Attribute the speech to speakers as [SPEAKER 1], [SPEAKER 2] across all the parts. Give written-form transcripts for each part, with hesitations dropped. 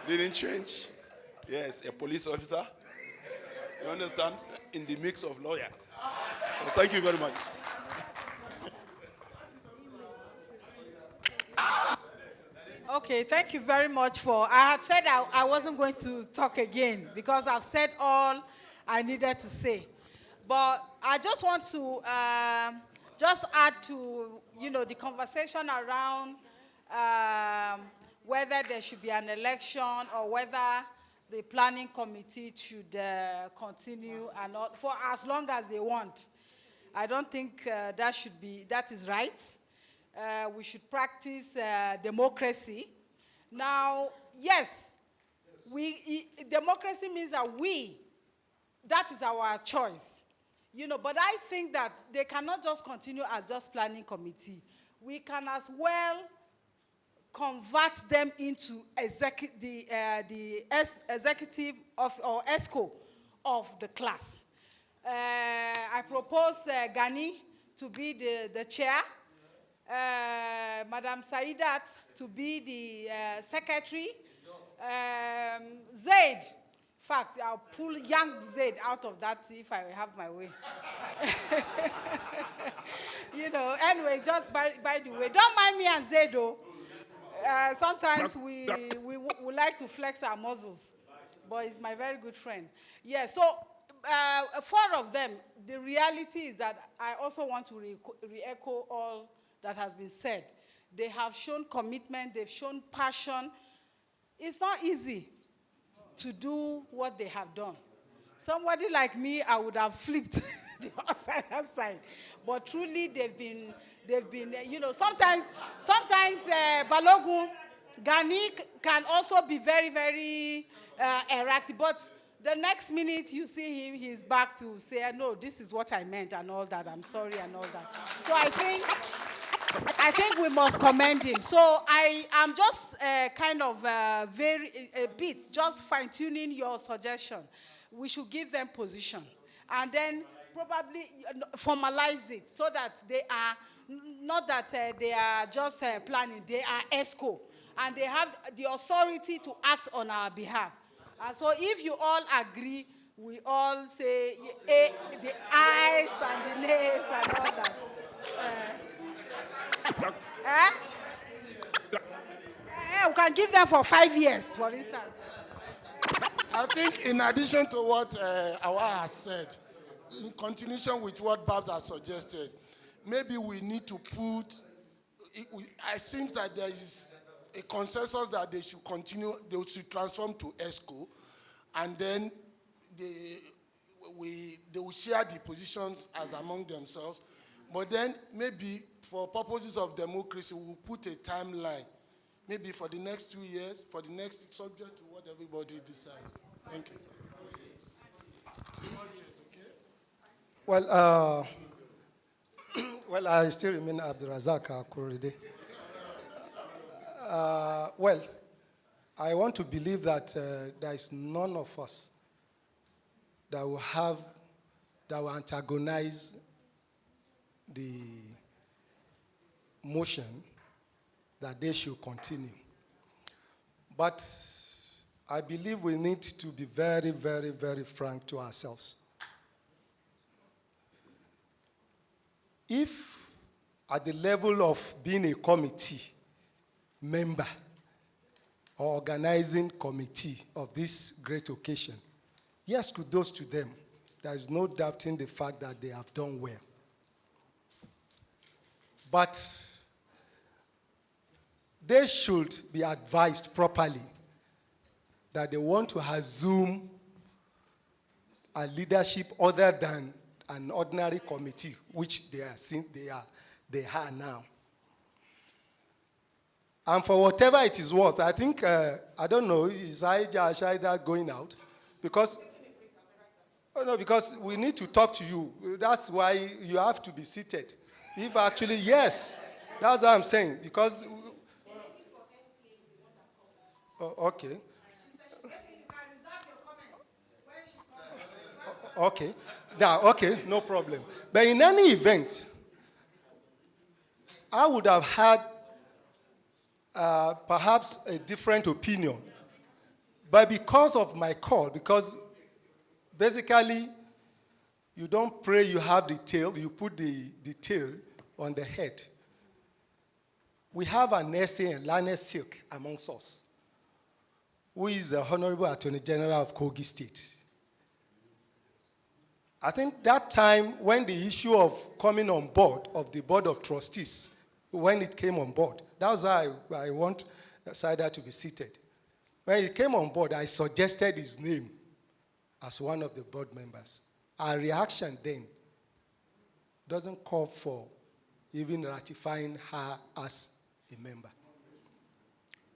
[SPEAKER 1] didn't change. Yes, a police officer. You understand? In the mix of lawyers. So thank you very much.
[SPEAKER 2] Okay, thank you very much I had said I wasn't going to talk again because I've said all I needed to say. But I just want to just add to, the conversation around whether there should be an election or whether the planning committee should continue and not, for as long as they want. I don't think that is right. We should practice democracy. Now, yes, democracy means that is our choice. But I think that they cannot just continue as just planning committee. We can as well convert them into the executive or ESCO of the class. I propose Gani to be the chair, Madam Saidat to be the secretary, Zaid. In fact, I'll pull young Zaid out of that if I have my way. Anyways, just by the way, don't mind me and Zaid though. Sometimes we like to flex our muscles, but he's my very good friend. Yeah, so 4 of them, the reality is that I also want to re-echo all that has been said. They have shown commitment, they've shown passion. It's not easy to do what they have done. Somebody like me, I would have flipped the other side. But truly, they've been, sometimes Balogun, Gani can also be very, very erratic. But the next minute you see him, he's back to say, no, this is what I meant and all that. I'm sorry and all that. So I think we must commend him. So I am just kind of just fine-tuning your suggestion. We should give them position and then probably formalize it so that they are, not that they are just planning, they are ESCO and they have the authority to act on our behalf. And so if you all agree, we all say the ayes and the nays and all that. We can give them for 5 years, for instance.
[SPEAKER 3] I think in addition to what Awa has said, in continuation with what Babs has suggested, maybe we need to put, I think that there is a consensus that they should continue, they should transform to ESCO, and then they will share the positions as among themselves. But then maybe for purposes of democracy, we'll put a timeline, maybe for the next 2 years, for the next subject to what everybody decides. Thank you. 4 years, okay?
[SPEAKER 4] Well, I still remain Abdurazak Akuride. Well, I want to believe that there is none of us that will antagonize the motion that they should continue. But I believe we need to be very, very, very frank to ourselves. If at the level of being a committee member or organizing committee of this great occasion, yes, kudos to them. There is no doubting the fact that they have done well. But they should be advised properly that they want to assume a leadership other than an ordinary committee, which they are now. And for whatever it is worth, I think, I don't know, is Shaida going out? Because we need to talk to you. That's why you have to be seated. If actually, yes, that's what I'm saying. Because, okay. Okay. Now, okay, no problem. But in any event, I would have had perhaps a different opinion But because of my call, because basically you don't pray, you have the tail, you put the tail on the head. We have an essay and Lane Silk amongst us, who is the Honorable Attorney General of Kogi State. I think that time when the issue of coming on board of the Board of Trustees, when it came on board, that's why I want Saida to be seated. When he came on board, I suggested his name as one of the board members. Our reaction then doesn't call for even ratifying her as a member.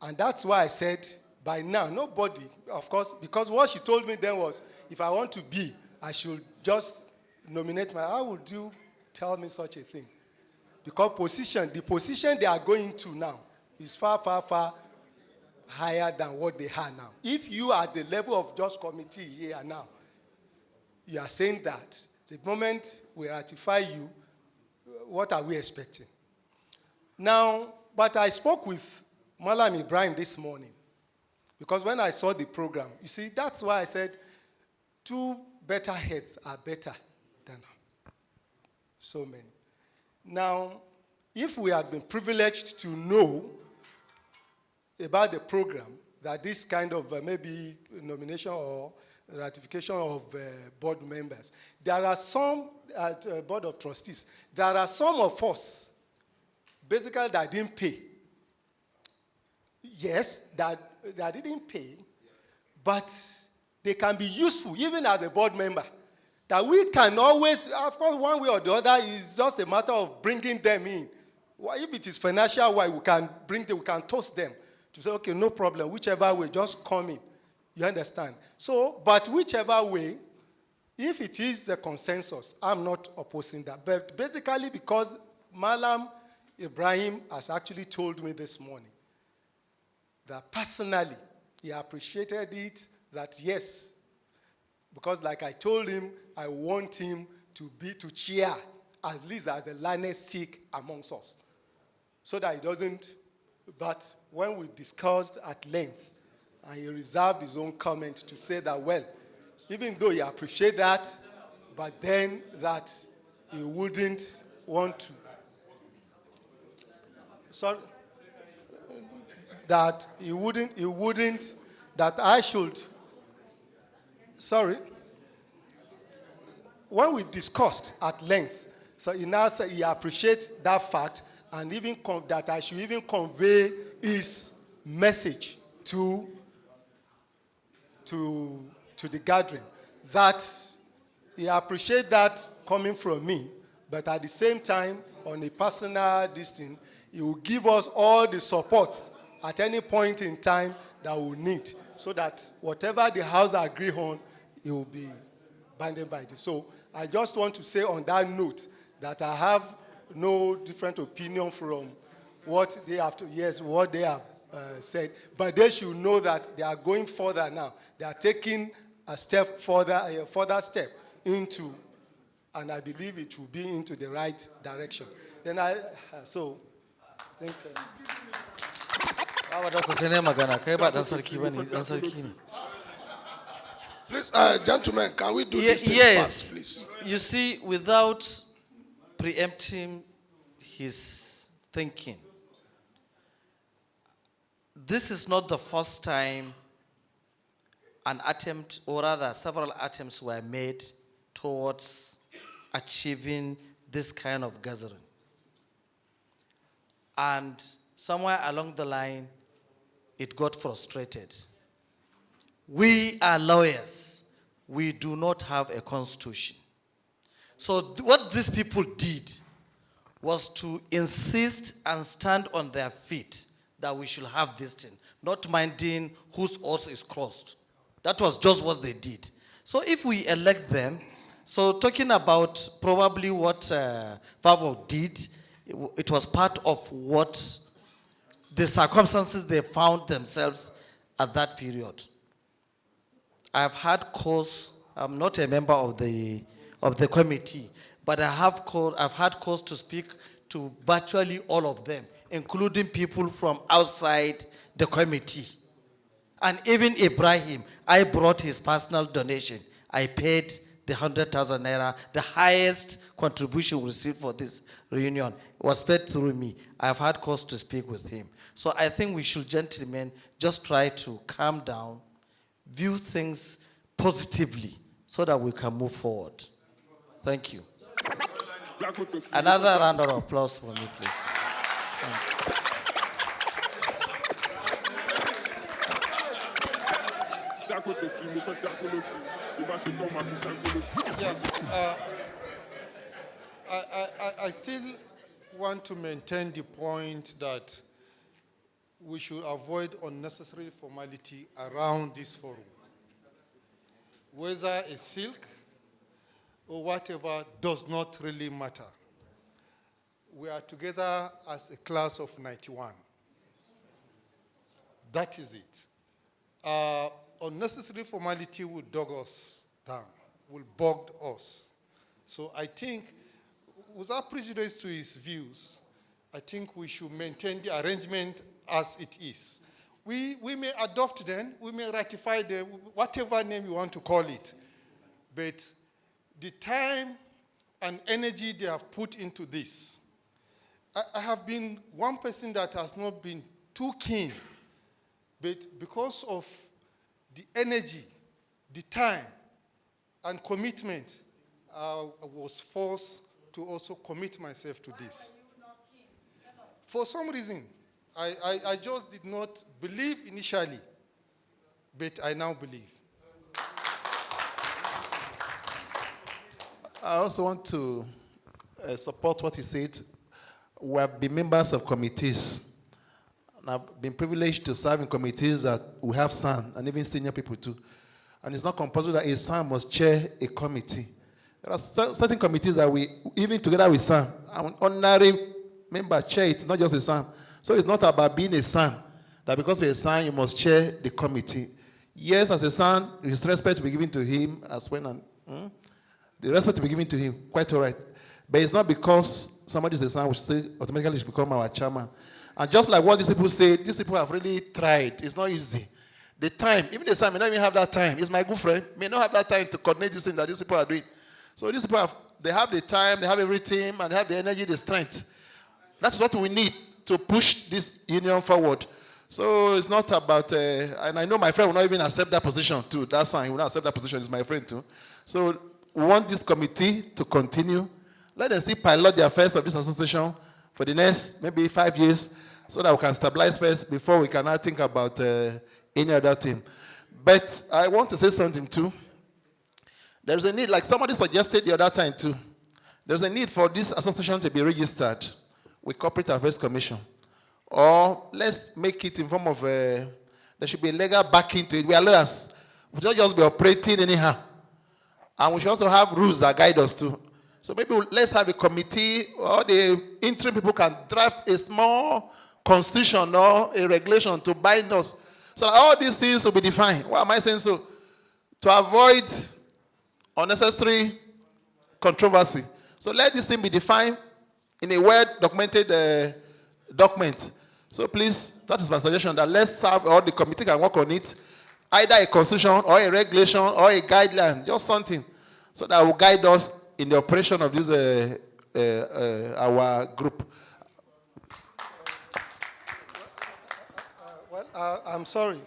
[SPEAKER 4] And that's why I said, by now, nobody, of course, because what she told me then was, if I want to be, I should just nominate how would you tell me such a thing? Because the position they are going to now is far, far, far higher than what they are now. If you are at the level of just committee here now, you are saying that the moment we ratify you, what are we expecting? Now, but I spoke with Malam Ibrahim this morning, because when I saw the program, you see, that's why I said 2 better heads are better than so many. Now, if we had been privileged to know about the program, that this kind of maybe nomination or ratification of board members, there are some at Board of Trustees, there are some of us, basically, that didn't pay. Yes, that didn't pay, but they can be useful even as a board member. That we can always, of course, one way or the other, is just a matter of bringing them in. If it is financial, why we can bring them, we can toast them to say, okay, no problem, whichever way, just come in. You understand? So, but whichever way, if it is a consensus, I'm not opposing that. But basically, because Malam Ibrahim has actually told me this morning that personally, he appreciated it, that yes, because like I told him, I want him to cheer, at least as the learned sick amongst us, so that he doesn't, but when we discussed at length, and he reserved his own comment to say that, well, even though he appreciates that, but then that he wouldn't want to. Sorry? That he wouldn't, that I should, sorry? When we discussed at length, so he now said he appreciates that fact, and even that I should even convey his message to the gathering, that he appreciates that coming from me, but at the same time, on a personal distance, he will give us all the support at any point in time that we need, so that whatever the house agree on, it will be bounded by this. So I just want to say on that note that I have no different opinion from what they have to, yes, what they have said, but they should know that they are going further now. They are taking a step further, a further step into, and I believe it will be into the right direction. Then I think.
[SPEAKER 3] Please, gentlemen, can we do this thing fast, please?
[SPEAKER 5] You see, without preempting his thinking, this is not the first time an attempt, or rather several attempts were made towards achieving this kind of gathering. And somewhere along the line, it got frustrated. We are lawyers. We do not have a constitution. So what these people did was to insist and stand on their feet that we should have this thing, not minding whose oath is crossed. That was just what they did. So if we elect them, so talking about probably what Fabo did, it was part of what the circumstances they found themselves at that period. I've had cause, I'm not a member of the committee, but I've had cause to speak to virtually all of them, including people from outside the committee. And even Ibrahim, I brought his personal donation. I paid the 100,000 naira, the highest contribution we received for this reunion was paid through me. I've had cause to speak with him. So I think we should, gentlemen, just try to calm down, view things positively so that we can move forward. Thank you. Another round of applause for me, please.
[SPEAKER 6] Yeah, I still want to maintain the point that we should avoid unnecessary formality around this forum. Whether it's silk or whatever does not really matter. We are together as a class of 91. That is it. Unnecessary formality will dog us down, will bog us. So I think, without prejudice to his views, I think we should maintain the arrangement as it is. We may adopt them, we may ratify them, whatever name you want to call it. But the time and energy they have put into this, I have been one person that has not been too keen, but because of the energy, the time, and commitment, I was forced to also commit myself to this. For some reason, I just did not believe initially, but I now believe.
[SPEAKER 7] I also want to support what he said. We have been members of committees. And I've been privileged to serve in committees that we have son and even senior people too. And it's not compulsory that a son must chair a committee. There are certain committees that we, even together with son, an ordinary member chair it, not just a son. So it's not about being a son, that because you're a son, you must chair the committee. Yes, as a son, his respect to be given to him as well. The respect to be given to him, quite all right. But it's not because somebody is a son, which say automatically should become our chairman. And just like what these people say, these people have really tried. It's not easy. The time, even the son may not even have that time. He's my good friend, may not have that time to coordinate this thing that these people are doing. So these people they have the time, they have everything, and they have the energy, the strength. That's what we need to push this union forward. So it's not about, and I know my friend will not even accept that position too. That's fine, he will not accept that position, he's my friend too. So we want this committee to continue. Let them still pilot the affairs of this association for the next maybe 5 years so that we can stabilize first before we can now think about any other thing. But I want to say something too. There's a need, like somebody suggested the other time too, there's a need for this association to be registered with Corporate Affairs Commission. Or let's make it in form of, there should be a legal backing to it. We are lawyers. We should not just be operating anyhow. And we should also have rules that guide us too. So maybe let's have a committee, or the interim people can draft a small constitution or a regulation to bind us. So all these things will be defined. Why am I saying so? To avoid unnecessary controversy. So let this thing be defined in a well-documented document. So please, that is my suggestion, that let's have, or the committee can work on it, either a constitution or a regulation or a guideline, just something, so that will guide us in the operation of this our group.
[SPEAKER 4] Well, I'm sorry.